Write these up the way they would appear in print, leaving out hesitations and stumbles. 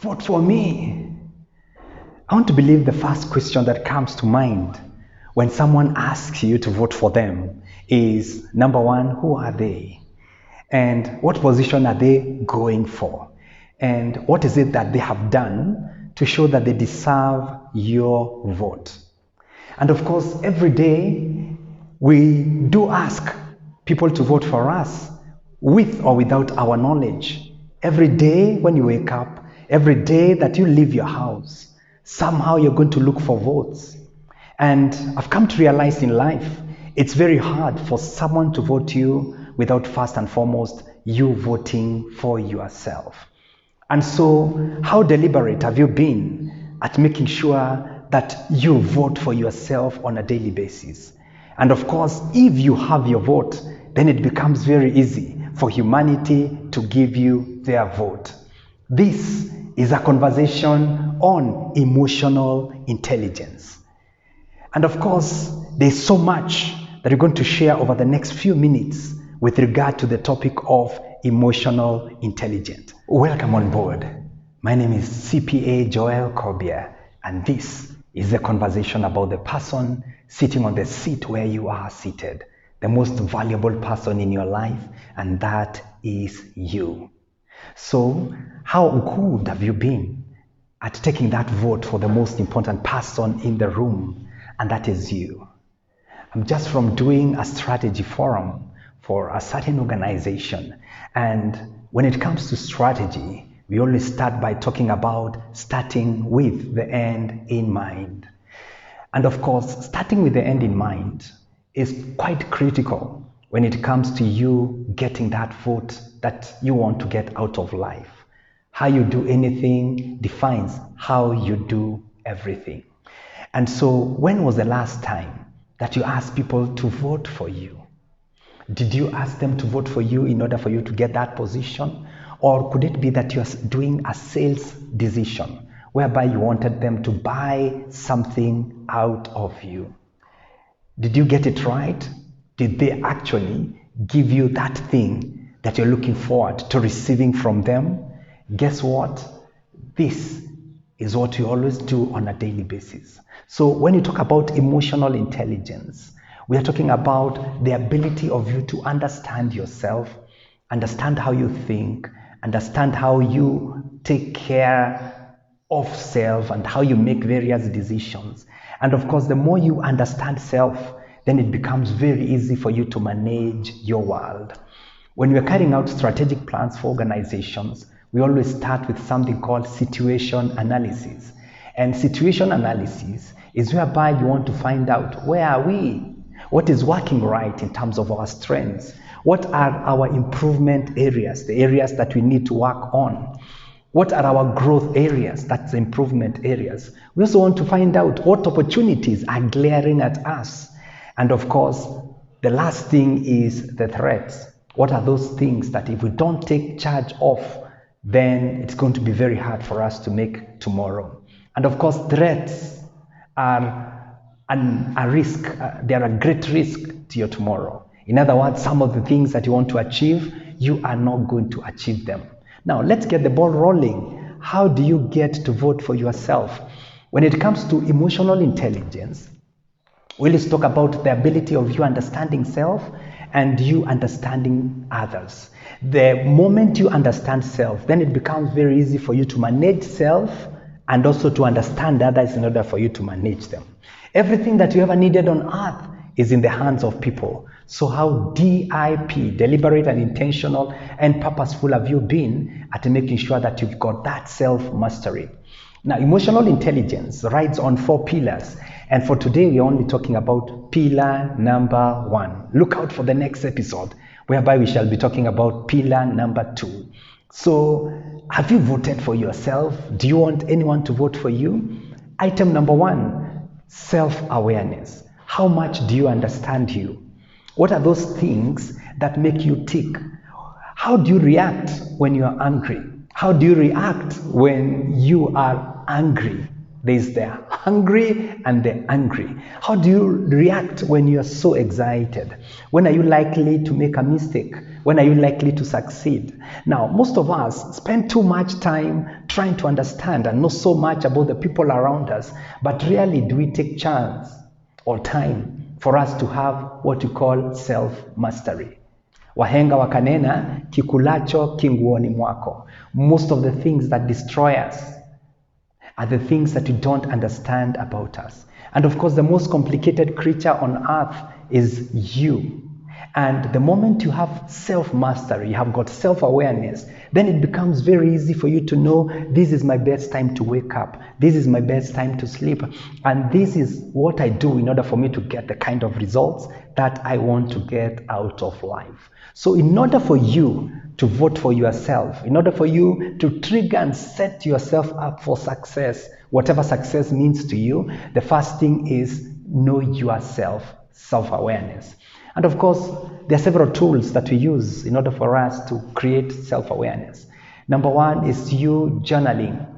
Vote for me. I want to believe the first question that comes to mind when someone asks you to vote for them is, number one, who are they? And what position are they going for? And what is it that they have done to show that they deserve your vote? And of course, every day we do ask people to vote for us with or without our knowledge. Every day when you wake up, every day that you leave your house, somehow you're going to look for votes. And I've come to realize in life, it's very hard for someone to vote you without first and foremost you voting for yourself. And so, how deliberate have you been at making sure that you vote for yourself on a daily basis? And of course, if you have your vote, then it becomes very easy for humanity to give you their vote. This is a conversation on emotional intelligence. And of course, there's so much that we're going to share over the next few minutes with regard to the topic of emotional intelligence. Welcome on board. My name is CPA Joel Kobia, and this is the conversation about the person sitting on the seat where you are seated, the most valuable person in your life, and that is you. So, how good have you been at taking that vote for the most important person in the room, and that is you? I'm just from doing a strategy forum for a certain organization, and when it comes to strategy, we always start by talking about starting with the end in mind. And of course, starting with the end in mind is quite critical when it comes to you getting that vote that you want to get out of life. How you do anything defines how you do everything. And so, when was the last time that you asked people to vote for you? Did you ask them to vote for you in order for you to get that position? Or could it be that you're doing a sales decision whereby you wanted them to buy something out of you? Did you get it right? Did they actually give you that thing that you're looking forward to receiving from them? Guess what? This is what you always do on a daily basis. So when you talk about emotional intelligence, we are talking about the ability of you to understand yourself, understand how you think, understand how you take care of self and how you make various decisions. And of course, the more you understand self, then it becomes very easy for you to manage your world. When we are carrying out strategic plans for organizations, we always start with something called situation analysis. And situation analysis is whereby you want to find out, where are we? What is working right in terms of our strengths? What are our improvement areas, the areas that we need to work on? What are our growth areas, that's the improvement areas? We also want to find out what opportunities are glaring at us. And of course, the last thing is the threats. What are those things that if we don't take charge of, then it's going to be very hard for us to make tomorrow? And of course, threats are a risk. They are a great risk to your tomorrow. In other words, some of the things that you want to achieve, you are not going to achieve them. Now, let's get the ball rolling. How do you get to vote for yourself? When it comes to emotional intelligence, we'll just talk about the ability of you understanding self and you understanding others. The moment you understand self, then it becomes very easy for you to manage self and also to understand others in order for you to manage them. Everything that you ever needed on earth is in the hands of people. So how DIP, deliberate and intentional and purposeful, have you been at making sure that you've got that self-mastery? Now, emotional intelligence rides on 4 pillars. And for today, we're only talking about pillar number 1. Look out for the next episode, whereby we shall be talking about pillar number 2. So, have you voted for yourself? Do you want anyone to vote for you? Item number 1, self-awareness. How much do you understand you? What are those things that make you tick? How do you react when you are angry? How do you react when you are angry? There's the hungry and the angry. How do you react when you are so excited? When are you likely to make a mistake? When are you likely to succeed? Now, most of us spend too much time trying to understand and know so much about the people around us, but really do we take chance or time for us to have what you call self-mastery? Wahenga wakanena, kikulacho kinguoni mwako. Most of the things that destroy us are the things that you don't understand about us. And of course, the most complicated creature on earth is you. And the moment you have self-mastery, you have got self-awareness, then it becomes very easy for you to know, this is my best time to wake up, this is my best time to sleep, and this is what I do in order for me to get the kind of results that I want to get out of life. So in order for you to vote for yourself, in order for you to trigger and set yourself up for success, whatever success means to you, the first thing is know yourself, self-awareness. And of course, there are several tools that we use in order for us to create self-awareness. Number one is you journaling.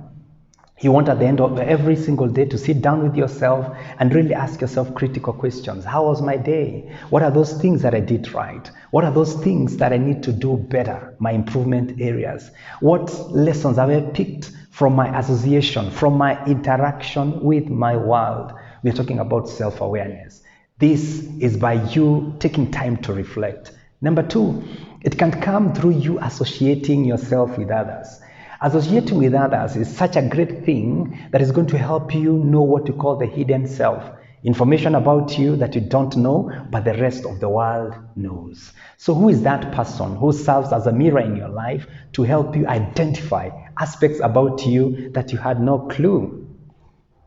You want at the end of every single day to sit down with yourself and really ask yourself critical questions. How was my day? What are those things that I did right? What are those things that I need to do better? My improvement areas. What lessons have I picked from my association, from my interaction with my world? We're talking about self-awareness. This is by you taking time to reflect. Number two, it can come through you associating yourself with others. Associating with others is such a great thing that is going to help you know what you call the hidden self. Information about you that you don't know, but the rest of the world knows. So who is that person who serves as a mirror in your life to help you identify aspects about you that you had no clue?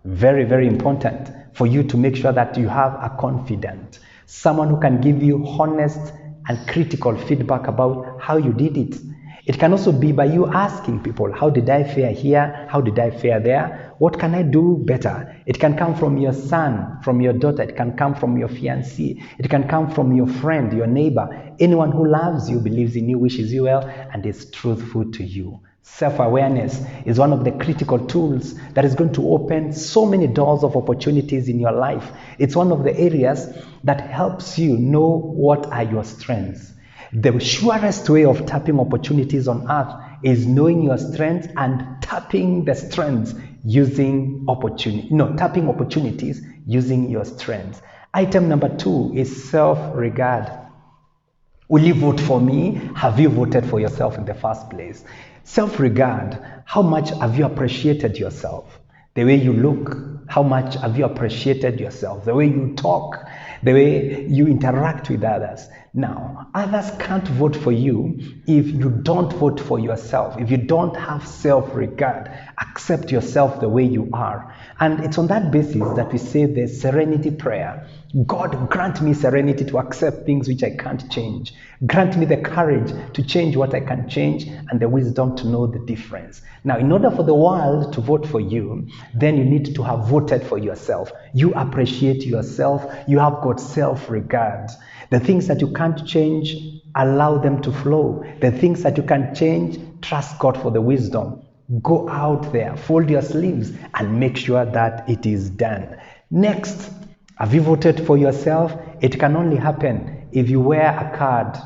Very, very important for you to make sure that you have a confidant, someone who can give you honest and critical feedback about how you did it. It can also be by you asking people, how did I fare here? How did I fare there? What can I do better? It can come from your son, from your daughter. It can come from your fiancé. It can come from your friend, your neighbor. Anyone who loves you, believes in you, wishes you well, and is truthful to you. Self-awareness is one of the critical tools that is going to open so many doors of opportunities in your life. It's one of the areas that helps you know what are your strengths. The surest way of tapping opportunities on earth is knowing your strengths and tapping the strengths using tapping opportunities using your strengths. Item number two is self-regard. Will you vote for me? Have you voted for yourself in the first place? Self-regard, how much have you appreciated yourself? The way you look, how much have you appreciated yourself? The way you talk, the way you interact with others. Now, others can't vote for you if you don't vote for yourself, if you don't have self-regard, accept yourself the way you are. And it's on that basis that we say the serenity prayer. God, grant me serenity to accept things which I can't change. Grant me the courage to change what I can change and the wisdom to know the difference. Now, in order for the world to vote for you, then you need to have voted for yourself. You appreciate yourself. You have got self-regard. The things that you can't change, allow them to flow. The things that you can change, trust God for the wisdom. Go out there, fold your sleeves, and make sure that it is done. Next, have you voted for yourself? It can only happen if you wear a card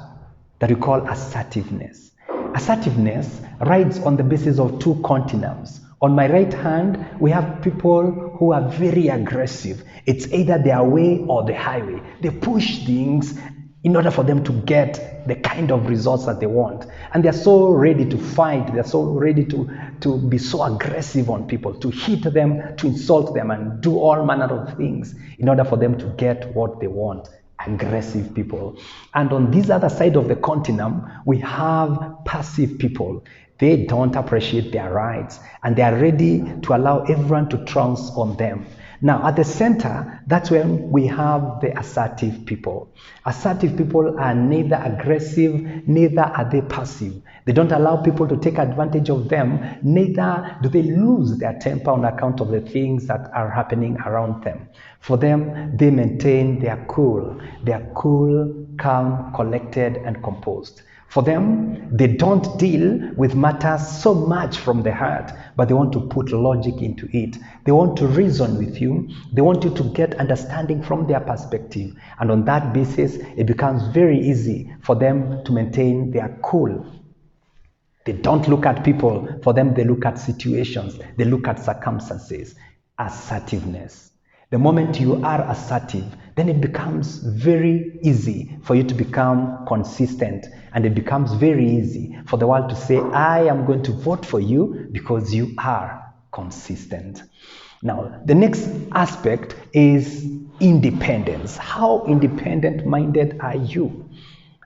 that we call assertiveness. Assertiveness rides on the basis of two continents. On my right hand, we have people who are very aggressive. It's either their way or the highway. They push things in order for them to get the kind of results that they want. And they're so ready to fight. They're so ready to be so aggressive on people, to hit them, to insult them, and do all manner of things in order for them to get what they want. Aggressive people. And on this other side of the continent, we have passive people. They don't appreciate their rights, and they are ready to allow everyone to trounce on them. Now, at the center, that's when we have the assertive people. Assertive people are neither aggressive, neither are they passive. They don't allow people to take advantage of them, neither do they lose their temper on account of the things that are happening around them. For them, they maintain their cool. They are cool, calm, collected, and composed. For them, they don't deal with matters so much from the heart, but they want to put logic into it. They want to reason with you. They want you to get understanding from their perspective. And on that basis, it becomes very easy for them to maintain their cool. They don't look at people. For them, they look at situations. They look at circumstances. Assertiveness. The moment you are assertive, then it becomes very easy for you to become consistent. And it becomes very easy for the world to say, I am going to vote for you because you are consistent. Now, the next aspect is independence. How independent-minded are you?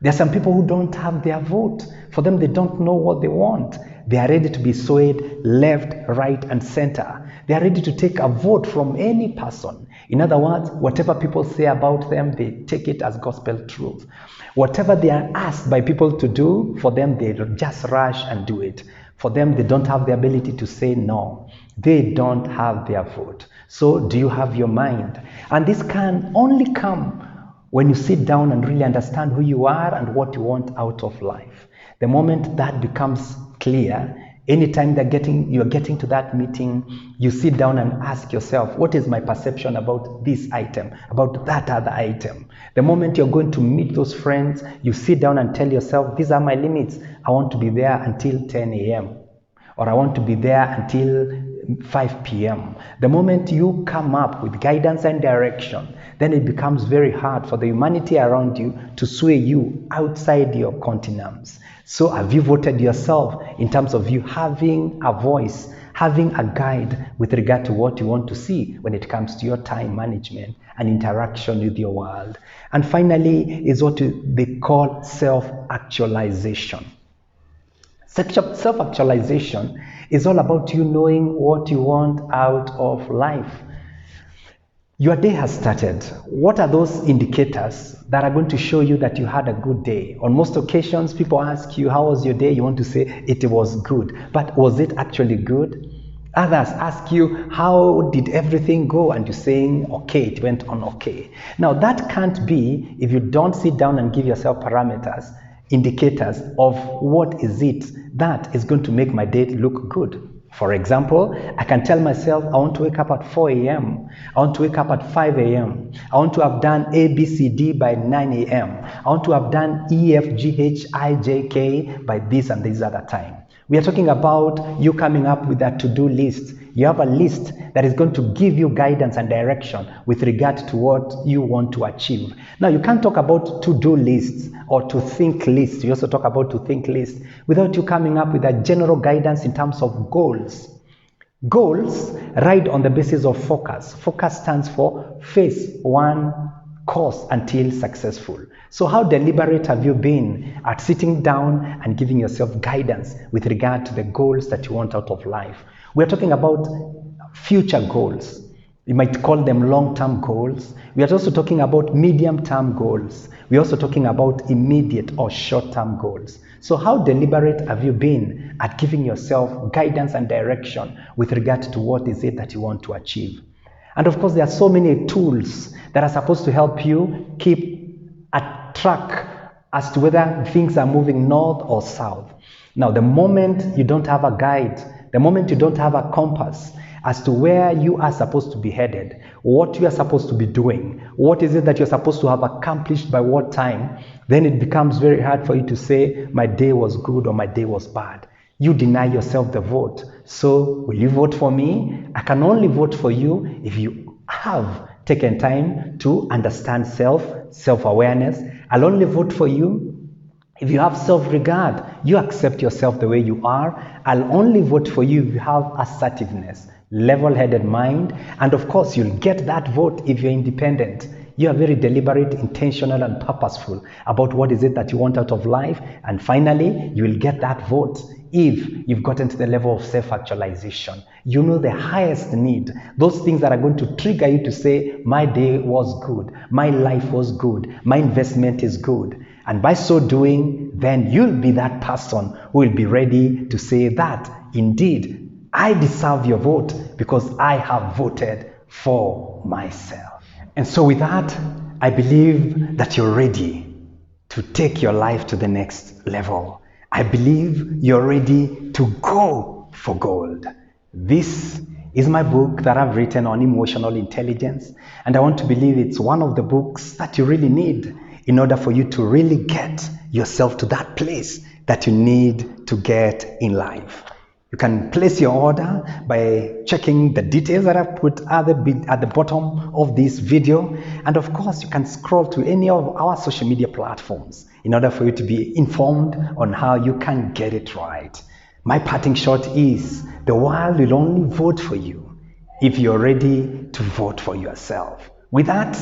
There are some people who don't have their vote. For them, they don't know what they want. They are ready to be swayed left, right, and center. They are ready to take a vote from any person. In other words, whatever people say about them, they take it as gospel truth. Whatever they are asked by people to do, for them, they just rush and do it. For them, they don't have the ability to say no. They don't have their vote. So, do you have your mind? And this can only come when you sit down and really understand who you are and what you want out of life. The moment that becomes clear, anytime you're getting to that meeting, you sit down and ask yourself, what is my perception about this item, about that other item? The moment you're going to meet those friends, you sit down and tell yourself, these are my limits. I want to be there until 10 a.m. or I want to be there until 5 p.m. The moment you come up with guidance and direction, then it becomes very hard for the humanity around you to sway you outside your continence. So have you voted yourself in terms of you having a voice, having a guide with regard to what you want to see when it comes to your time management and interaction with your world? And finally is what they call self-actualization. Self-actualization is all about you knowing what you want out of life. Your day has started. What are those indicators that are going to show you that you had a good day? On most occasions, people ask you, how was your day? You want to say, it was good. But was it actually good? Others ask you, how did everything go? And you're saying, okay, it went on okay. Now, that can't be if you don't sit down and give yourself parameters, indicators of what is it that is going to make my day look good. For example, I can tell myself I want to wake up at 4 a.m. I want to wake up at 5 a.m. I want to have done A, B, C, D by 9 a.m. I want to have done E, F, G, H, I, J, K by this and this other time. We are talking about you coming up with a to-do list. You have a list that is going to give you guidance and direction with regard to what you want to achieve. Now, you can't talk about to-do lists or to-think lists. You also talk about to-think lists without you coming up with a general guidance in terms of goals. Goals ride on the basis of focus. Focus stands for phase one course until successful. So how deliberate have you been at sitting down and giving yourself guidance with regard to the goals that you want out of life? We're talking about future goals. You might call them long-term goals. We are also talking about medium-term goals. We're also talking about immediate or short-term goals. So how deliberate have you been at giving yourself guidance and direction with regard to what is it that you want to achieve? And of course, there are so many tools that are supposed to help you keep a track as to whether things are moving north or south. Now, the moment you don't have a guide, the moment you don't have a compass as to where you are supposed to be headed, what you are supposed to be doing, what is it that you're supposed to have accomplished by what time, then it becomes very hard for you to say, my day was good or my day was bad. You deny yourself the vote. So, will you vote for me? I can only vote for you if you have taken time to understand self-awareness. I'll only vote for you if you have self-regard. You accept yourself the way you are. I'll only vote for you if you have assertiveness, level-headed mind, and of course, you'll get that vote if you're independent. You are very deliberate, intentional, and purposeful about what is it that you want out of life. And finally, you will get that vote if you've gotten to the level of self-actualization. You know the highest need, those things that are going to trigger you to say, my day was good, my life was good, my investment is good. And by so doing, then you'll be that person who will be ready to say that, indeed, I deserve your vote because I have voted for myself. And so with that, I believe that you're ready to take your life to the next level. I believe you're ready to go for gold. This is my book that I've written on emotional intelligence, and I want to believe it's one of the books that you really need in order for you to really get yourself to that place that you need to get in life. You can place your order by checking the details that I've put at the bottom of this video. And of course, you can scroll to any of our social media platforms in order for you to be informed on how you can get it right. My parting shot is the world will only vote for you if you're ready to vote for yourself. With that,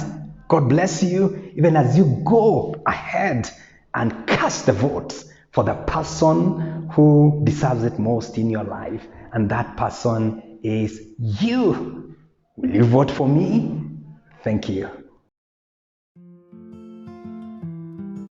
God bless you even as you go ahead and cast the votes for the person who deserves it most in your life, and that person is you. Will you vote for me? Thank you.